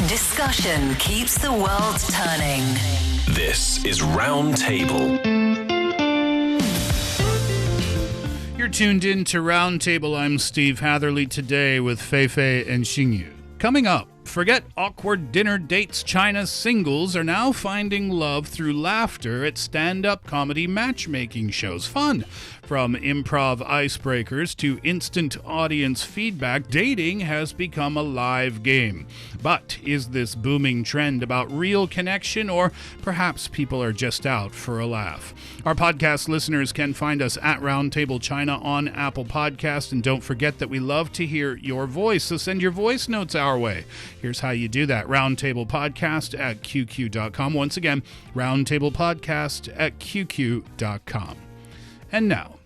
Discussion keeps the world turning. This is Round Table. You're tuned in to Round Table. I'm Steve Hatherley today with Fei Fei and Xingyu. Coming up, forget awkward dinner dates. China's singles are now finding love through laughter at stand-up comedy matchmaking shows. Fun! From improv icebreakers to instant audience feedback, dating has become a live game. But is this booming trend about real connection, or perhaps people are just out for a laugh? Our podcast listeners can find us at Roundtable China on Apple Podcasts, and don't forget that we love to hear your voice, so send your voice notes our way. Here's how you do that. Roundtable Podcast at QQ.com. Once again, Roundtable Podcast at QQ.com. And now,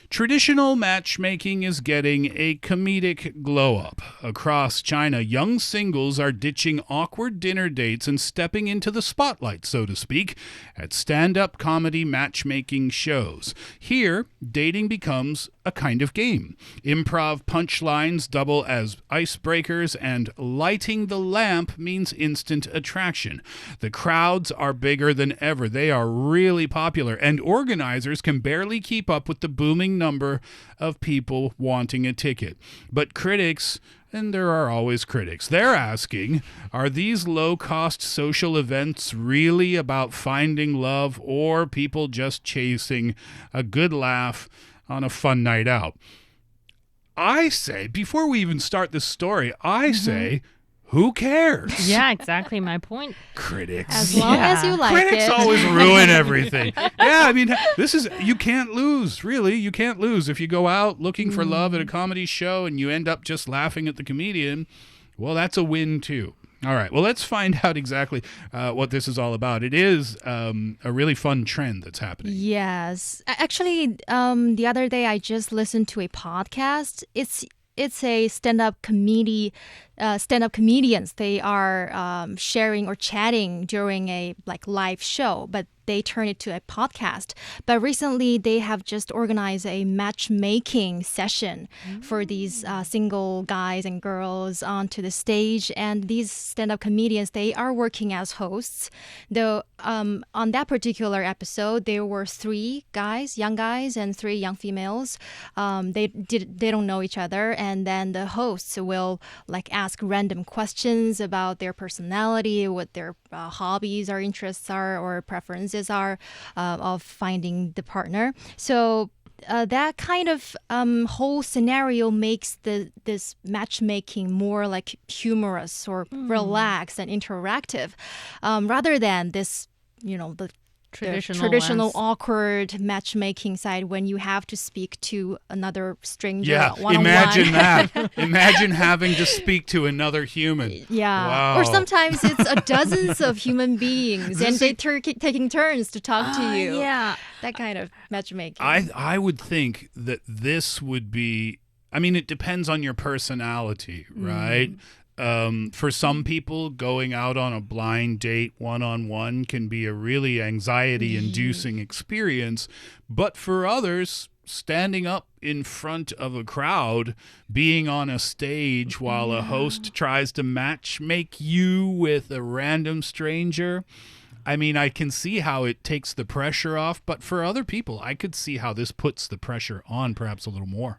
traditional matchmaking is getting a comedic glow-up. Across China, young singles are ditching awkward dinner dates and stepping into the spotlight, so to speak, at stand-up comedy matchmaking shows. Here, dating becomes a kind of game. Improv punchlines double as icebreakers, and lighting the lamp means instant attraction. The crowds are bigger than ever. They are really popular, and organizers can barely keep up with the booming number of people wanting a ticket. But critics, and there are always critics, they're asking, are these low-cost social events really about finding love, or people just chasing a good laugh on a fun night out? I say, before we even start this story, I say, who cares? Yeah, exactly my point. Critics. As long as you like Critics it. always ruin everything. Yeah, I mean, you can't lose, really. You can't lose. If you go out looking for love at a comedy show and you end up just laughing at the comedian, well, that's a win too. All right, well, let's find out exactly what this is all about. It is a really fun trend that's happening. Yes. Actually, the other day I just listened to a podcast. It's a stand-up comedians. They are sharing or chatting during a live show, but they turn it to a podcast. But recently, they have just organized a matchmaking session for these single guys and girls onto the stage. And these stand-up comedians, they are working as hosts. Though on that particular episode, there were 3 guys, young guys, and 3 young females. They don't know each other, and then the hosts will ask random questions about their personality, what their hobbies or interests are, or preferences are of finding the partner. So that kind of whole scenario makes this matchmaking more humorous or relaxed and interactive, rather than this, the traditional awkward matchmaking side when you have to speak to another stranger. Yeah, one-on-one. imagine that. Imagine having to speak to another human. Yeah. Wow. Or sometimes it's dozens of human beings and they taking turns to talk to you. Yeah. That kind of matchmaking. I would think that this would be, I mean, it depends on your personality, right? For some people, going out on a blind date one-on-one can be a really anxiety-inducing experience. But for others, standing up in front of a crowd, being on a stage while a host tries to matchmake you with a random stranger, I mean, I can see how it takes the pressure off. But for other people, I could see how this puts the pressure on perhaps a little more.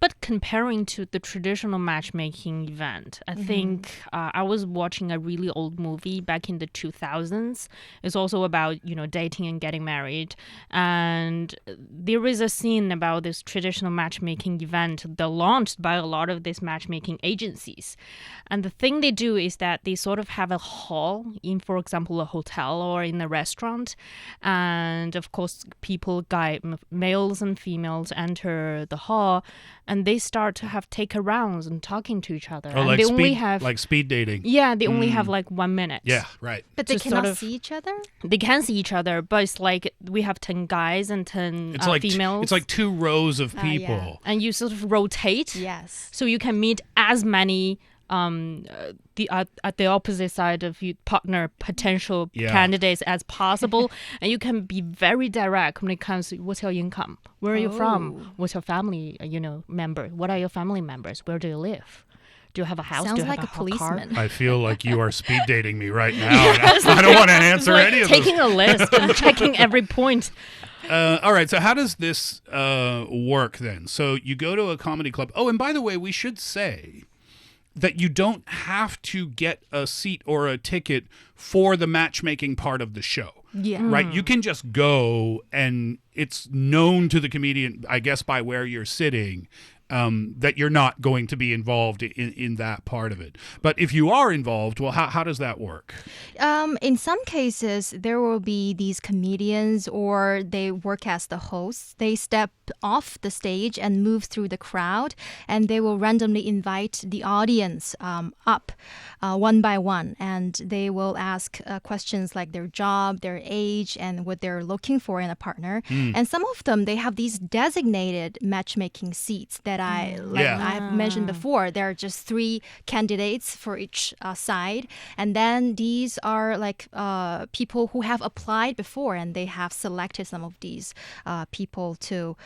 But comparing to the traditional matchmaking event, I think I was watching a really old movie back in the 2000s. It's also about, dating and getting married. And there is a scene about this traditional matchmaking event that launched by a lot of these matchmaking agencies. And the thing they do is that they sort of have a hall in, for example, a hotel or in a restaurant. And of course, males and females enter the hall, and they start to take rounds and talking to each other. Oh, and like they speed, only have speed dating. Yeah, they only have 1 minute. Yeah, right. But they to cannot sort of- see each other? They can see each other, but it's we have 10 guys and 10 It's like females. it's like 2 rows of people. yeah. And you sort of rotate. Yes. So you can meet as many at the opposite side of your partner potential candidates as possible, and you can be very direct when it comes to what's your income, where are you from, what's your family member, what are your family members, where do you live, Do you have a house? Sounds Do you like have a car? policeman. I feel like you are speed dating me right now. And I don't want to answer any of Taking this. a list and checking every point. All right, so how does this work then? So you go to a comedy club. Oh, and by the way, we should say that you don't have to get a seat or a ticket for the matchmaking part of the show. Yeah. Right? You can just go, and it's known to the comedian, I guess, by where you're sitting, that you're not going to be involved in that part of it. But if you are involved, well, how does that work? In some cases, there will be these comedians or they work as the hosts. They step off the stage and move through the crowd, and they will randomly invite the audience up one by one. And they will ask questions like their job, their age, and what they're looking for in a partner. And some of them, they have these designated matchmaking seats that I've mentioned before. There are just 3 candidates for each side, and then these are like people who have applied before, and they have selected some of these people to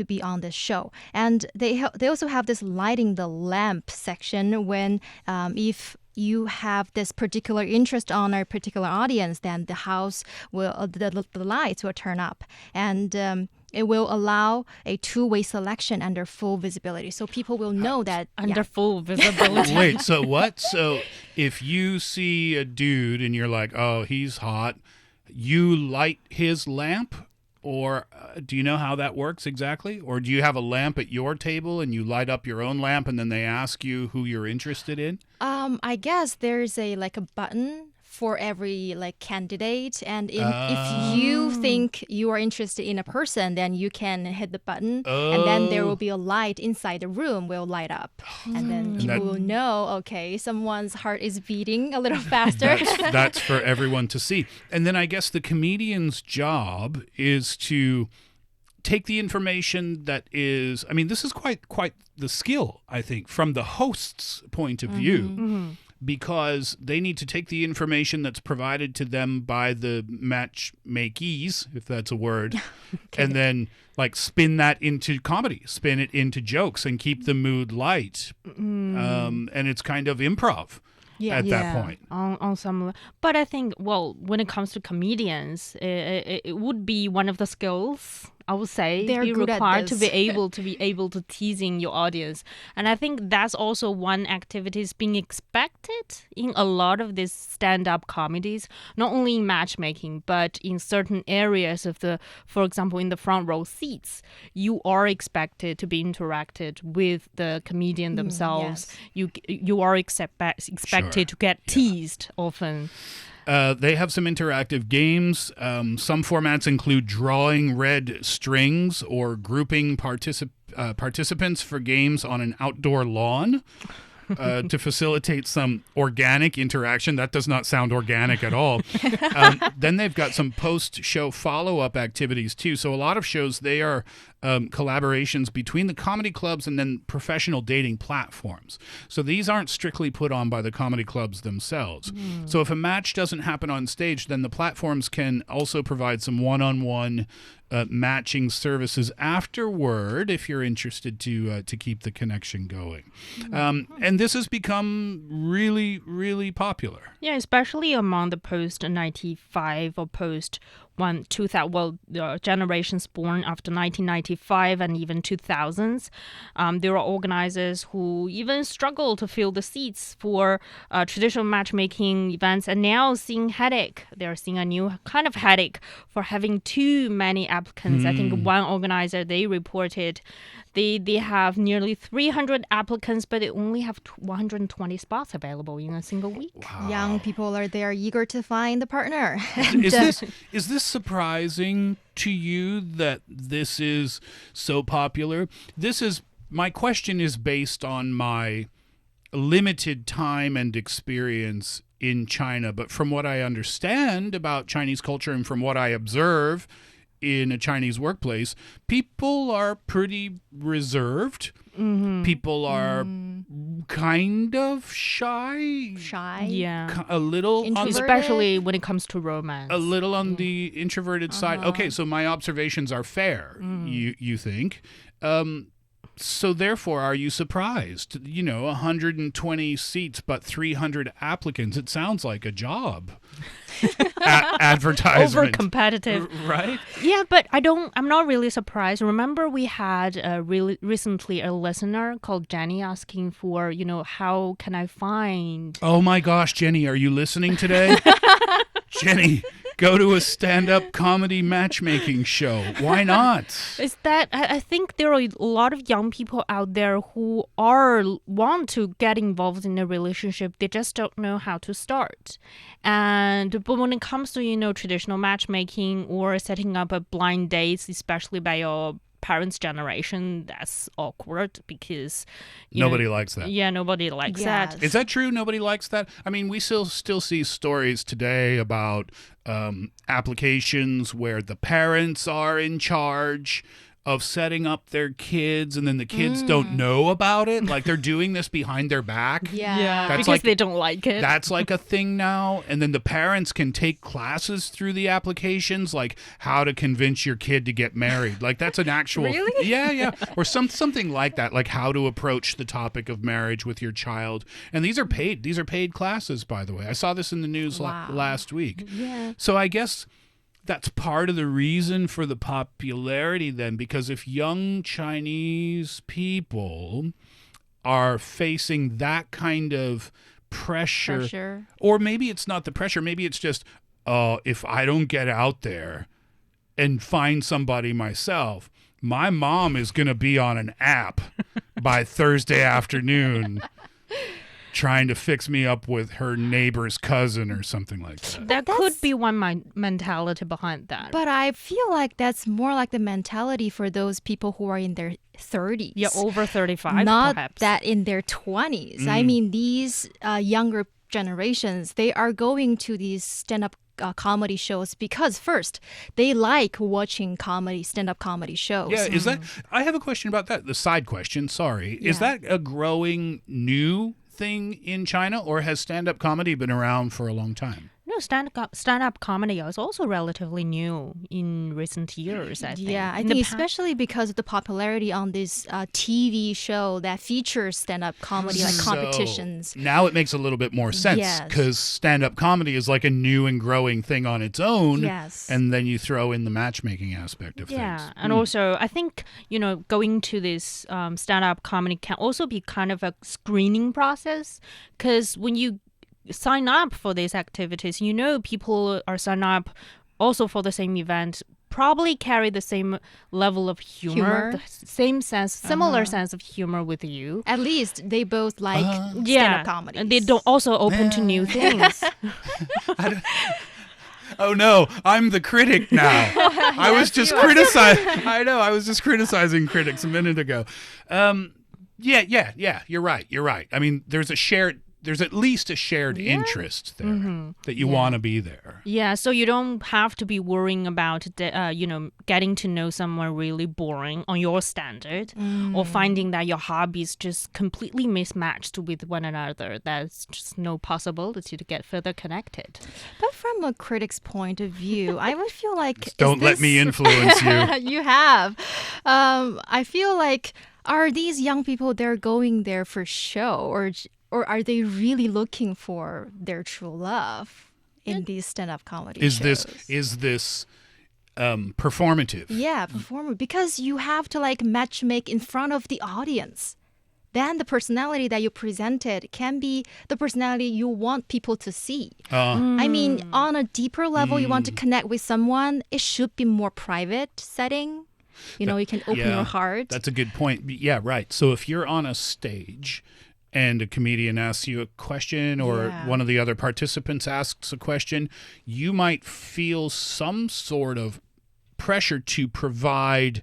be on this show. And they also have this lighting the lamp section when if you have this particular interest on a particular audience, then the house will the lights will turn up, and it will allow a two-way selection under full visibility, so people will know that Under full visibility. Wait, so what? So if you see a dude and you're like, oh, he's hot, you light his lamp? Or do you know how that works exactly? Or do you have a lamp at your table and you light up your own lamp and then they ask you who you're interested in? I guess there's a button for every candidate, and if you think you are interested in a person, then you can hit the button, and then there will be a light inside the room will light up, and then people will know, okay, someone's heart is beating a little faster. That's for everyone to see. And then I guess the comedian's job is to take the information that is, I mean, this is quite the skill, I think, from the host's point of view. Because they need to take the information that's provided to them by the matchmakees, if that's a word, and then spin that into comedy, spin it into jokes, and keep the mood light. And it's kind of improv at that point. On some, but I think, well, when it comes to comedians, it would be one of the skills, I would say, they're be good required at to this. be able to teasing your audience. And I think that's also one activity is being expected in a lot of these stand-up comedies, not only in matchmaking, but in certain areas of for example, in the front row seats, you are expected to be interacted with the comedian themselves. You are expected to get teased often. They have some interactive games. Some formats include drawing red strings or grouping participants for games on an outdoor lawn to facilitate some organic interaction. That does not sound organic at all. Then they've got some post-show follow-up activities, too. So a lot of shows, they are collaborations between the comedy clubs and then professional dating platforms. So these aren't strictly put on by the comedy clubs themselves. So if a match doesn't happen on stage, then the platforms can also provide some one-on-one matching services afterward if you're interested to keep the connection going. And this has become really, really popular. Yeah, especially among the post-95 or post-2000, generations born after 1995 and even 2000s. There are organizers who even struggle to fill the seats for traditional matchmaking events, and now seeing headache. They're seeing a new kind of headache for having too many applicants. I think one organizer, they reported they have nearly 300 applicants, but they only have 120 spots available in a single week. Wow. Young people are there eager to find a partner. Is this surprising to you that this is so popular? My question is based on my limited time and experience in China, but from what I understand about Chinese culture and from what I observe in a Chinese workplace, people are pretty reserved. People are kind of shy. Yeah. A little Introverted. Especially when it comes to romance. A little on the introverted side. Okay, so my observations are fair, you think. So therefore, are you surprised? 120 seats, but 300 applicants. It sounds like a job. Advertisement. Over competitive. Right? Yeah, but I'm not really surprised. Remember we had recently a listener called Jenny asking for, how can I find... Oh my gosh, Jenny, are you listening today? Jenny, go to a stand-up comedy matchmaking show. Why not? Is that I think there are a lot of young people out there who want to get involved in a relationship. They just don't know how to start. But when it comes to traditional matchmaking or setting up a blind dates, especially by your parents' generation, that's awkward because nobody likes that. Yeah, nobody likes that. Is that true? Nobody likes that? I mean, we still see stories today about applications where the parents are in charge of setting up their kids, and then the kids don't know about it. Like they're doing this behind their back. Yeah, that's because they don't like it. That's like a thing now. And then the parents can take classes through the applications, like how to convince your kid to get married. Like that's an actual... Really? Yeah. Or something like that, like how to approach the topic of marriage with your child. And these are paid. These are paid classes, by the way. I saw this in the news last week. Yeah. So I guess... that's part of the reason for the popularity then, because if young Chinese people are facing that kind of pressure, or maybe it's not the pressure, maybe it's just, if I don't get out there and find somebody myself, my mom is going to be on an app by Thursday afternoon trying to fix me up with her neighbor's cousin or something like that. That could be one mentality behind that. But I feel like that's more like the mentality for those people who are in their 30s. Yeah, over 35 Not perhaps. that in their 20s. I mean, these younger generations, they are going to these stand-up comedy shows because first, they like watching stand-up comedy shows. Yeah, is that... I have a question about that. The side question, sorry. Is that a growing new thing in China, or has stand-up comedy been around for a long time? No, stand-up comedy is also relatively new in recent years, I think. Yeah, I think especially because of the popularity on this TV show that features stand-up comedy, like competitions. Now it makes a little bit more sense because stand-up comedy is like a new and growing thing on its own. Yes. And then you throw in the matchmaking aspect of things. Yeah, and also I think, going to this stand-up comedy can also be kind of a screening process, because when you sign up for these activities, people are signing up also for the same event, probably carry the same level of humor. The same sense, similar sense of humor with you. At least they both like stand-up comedy. And they don't also open to new things. Oh no, I'm the critic now. I was just criticizing. I know, I was just criticizing critics a minute ago. Yeah. You're right. I mean, there's at least a shared interest there that you want to be there. Yeah, so you don't have to be worrying about, getting to know someone really boring on your standard or finding that your hobbies just completely mismatched with one another. That's just no possibility to get further connected. But from a critic's point of view, I would feel like... Don't let me influence you. You have. I feel like, are these young people, they're going there for show, or are they really looking for their true love in these stand-up comedy shows? Is this performative? Yeah, performative. Because you have to matchmake in front of the audience. Then the personality that you presented can be the personality you want people to see. I mean, on a deeper level, you want to connect with someone, it should be more private setting. You can open your heart. That's a good point. Yeah, right. So if you're on a stage and a comedian asks you a question, or one of the other participants asks a question, you might feel some sort of pressure to provide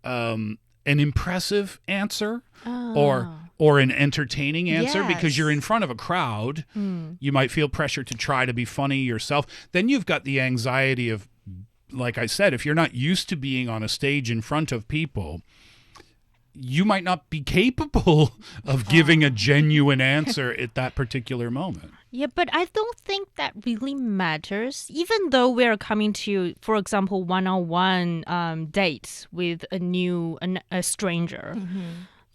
an impressive answer or an entertaining answer because you're in front of a crowd. You might feel pressure to try to be funny yourself. Then you've got the anxiety of, like I said, if you're not used to being on a stage in front of people, you might not be capable of giving a genuine answer at that particular moment. Yeah, but I don't think that really matters. Even though we're coming to, for example, one-on-one dates with a stranger,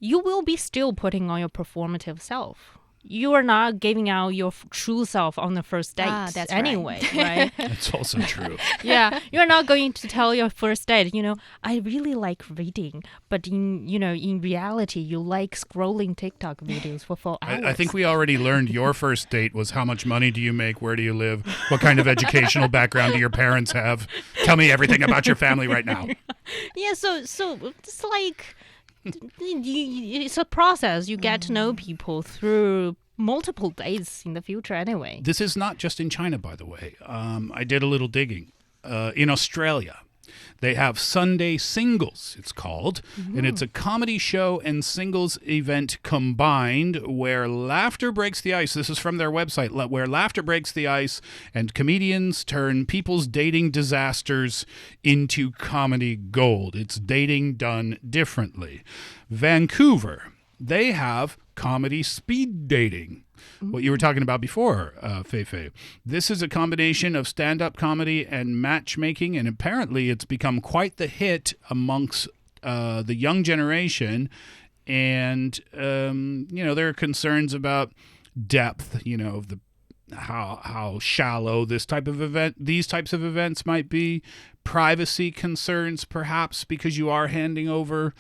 you will be still putting on your performative self. You are not giving out your true self on the first date that's anyway, right? That's also true. Yeah, you're not going to tell your first date, I really like reading, but in reality, you like scrolling TikTok videos for 4 hours. I think we already learned your first date was how much money do you make, where do you live, what kind of educational background do your parents have? Tell me everything about your family right now. Yeah, so it's like it's a process. You get to know people through multiple dates in the future anyway. This is not just in China, by the way. I did a little digging. In Australia, they have Sunday Singles, it's called, and it's a comedy show and singles event combined where laughter breaks the ice. This is from their website, where laughter breaks the ice and comedians turn people's dating disasters into comedy gold. It's dating done differently. Vancouver, they have comedy speed dating. What you were talking about before, Fei Fei. This is a combination of stand-up comedy and matchmaking, and apparently it's become quite the hit amongst the young generation. And there are concerns about depth, of the how shallow these types of events might be. Privacy concerns, perhaps, because you are handing over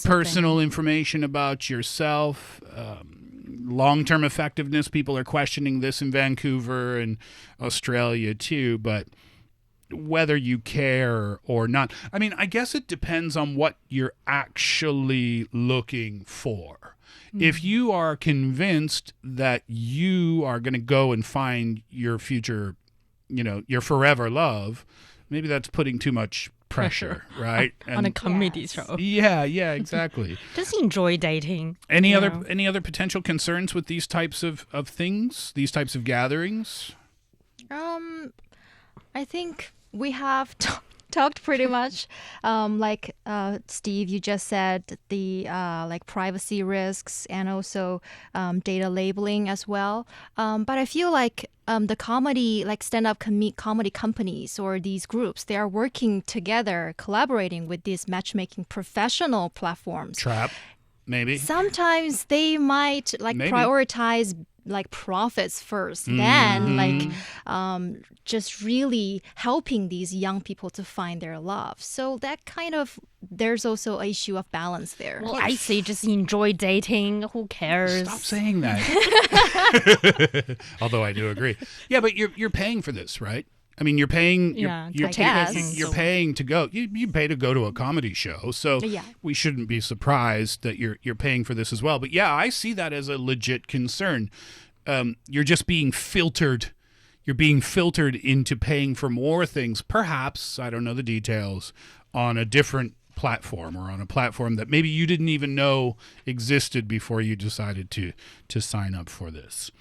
personal information about yourself. Long-term effectiveness, people are questioning this in Vancouver and Australia too, but whether you care or not, I mean, I guess it depends on what you're actually looking for. If you are convinced that you are going to go and find your future, your forever love, maybe that's putting too much pressure, right? On a comedy show. Yeah, exactly. Just enjoy dating. Any other potential concerns with these types of things, these types of gatherings? I think we have talked pretty much. Steve, you just said the privacy risks and also data labeling as well. But I feel like the comedy, stand-up comedy companies or these groups, they are working together, collaborating with these matchmaking professional platforms. Trap, maybe. Sometimes they might prioritize profits first, then just really helping these young people to find their love. So that there's also an issue of balance there. Well, I say just enjoy dating. Who cares? Stop saying that. Although I do agree. Yeah, but you're paying for this, right? I mean, you're paying. You're paying to go. You pay to go to a comedy show, so we shouldn't be surprised that you're paying for this as well. But yeah, I see that as a legit concern. You're just being filtered. You're being filtered into paying for more things, perhaps, I don't know the details, on a different platform or on a platform that maybe you didn't even know existed before you decided to sign up for this.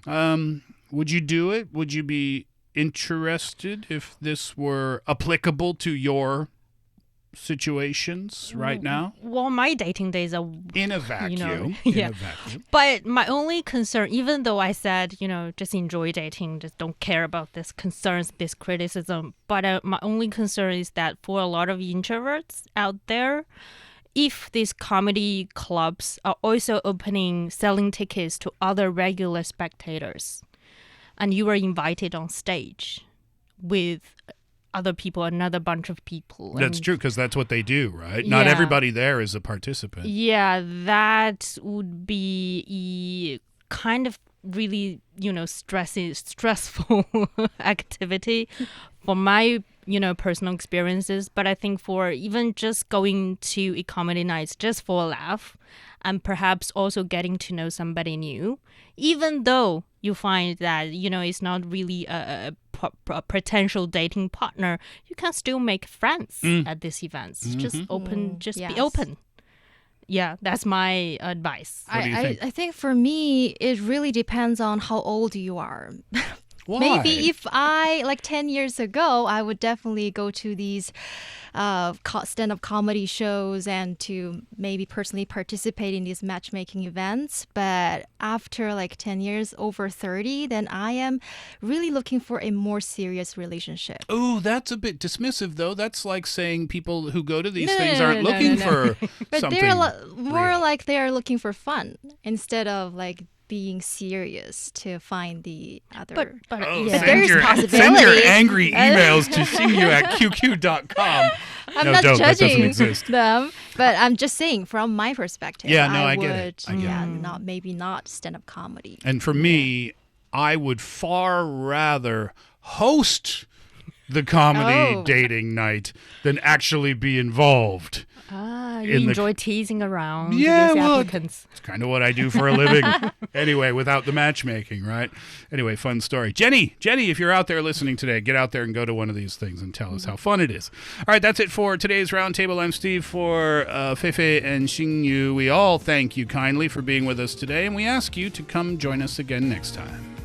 Would you do it? Would you be interested if this were applicable to your situations right now? Well, my dating days are in a vacuum. In a vacuum. But my only concern, even though I said, just enjoy dating, just don't care about this concerns, this criticism. But my only concern is that for a lot of introverts out there, if these comedy clubs are also selling tickets to other regular spectators, and you are invited on stage with other people, another bunch of people. That's true, because that's what they do, right? Yeah. Not everybody there is a participant. Yeah, that would be kind of really, stressful activity for my, personal experiences. But I think for even just going to a comedy night just for a laugh, and perhaps also getting to know somebody new, even though you find that, it's not really a potential dating partner, you can still make friends at these events. Just be open. Yeah, that's my advice. I think for me, it really depends on how old you are. Why? Maybe if I, like 10 years ago, I would definitely go to these stand-up comedy shows and to maybe personally participate in these matchmaking events. But after like 10 years, over 30, then I am really looking for a more serious relationship. Oh, that's a bit dismissive, though. That's like saying people who go to these No, things no, no, aren't no, looking no, no. for But something they're more real. like they are looking for fun instead of like being serious to find the other. But Oh, yeah. there is send your possibility. angry emails to xingyu@qq.com. I'm No, not don't. That doesn't judging exist. them, but I'm just saying from my perspective. Yeah, no, I would, get it. I get yeah, it. not stand-up comedy. And for me, I would far rather host the comedy Oh. dating night than actually be involved. You in the- enjoy teasing around Yeah, these well, applicants. It's kind of what I do for a living. Anyway, without the matchmaking, right? Anyway, fun story. Jenny, if you're out there listening today, get out there and go to one of these things and tell us how fun it is. All right, that's it for today's Roundtable. I'm Steve for Fei Fei and Xingyu. We all thank you kindly for being with us today, and we ask you to come join us again next time.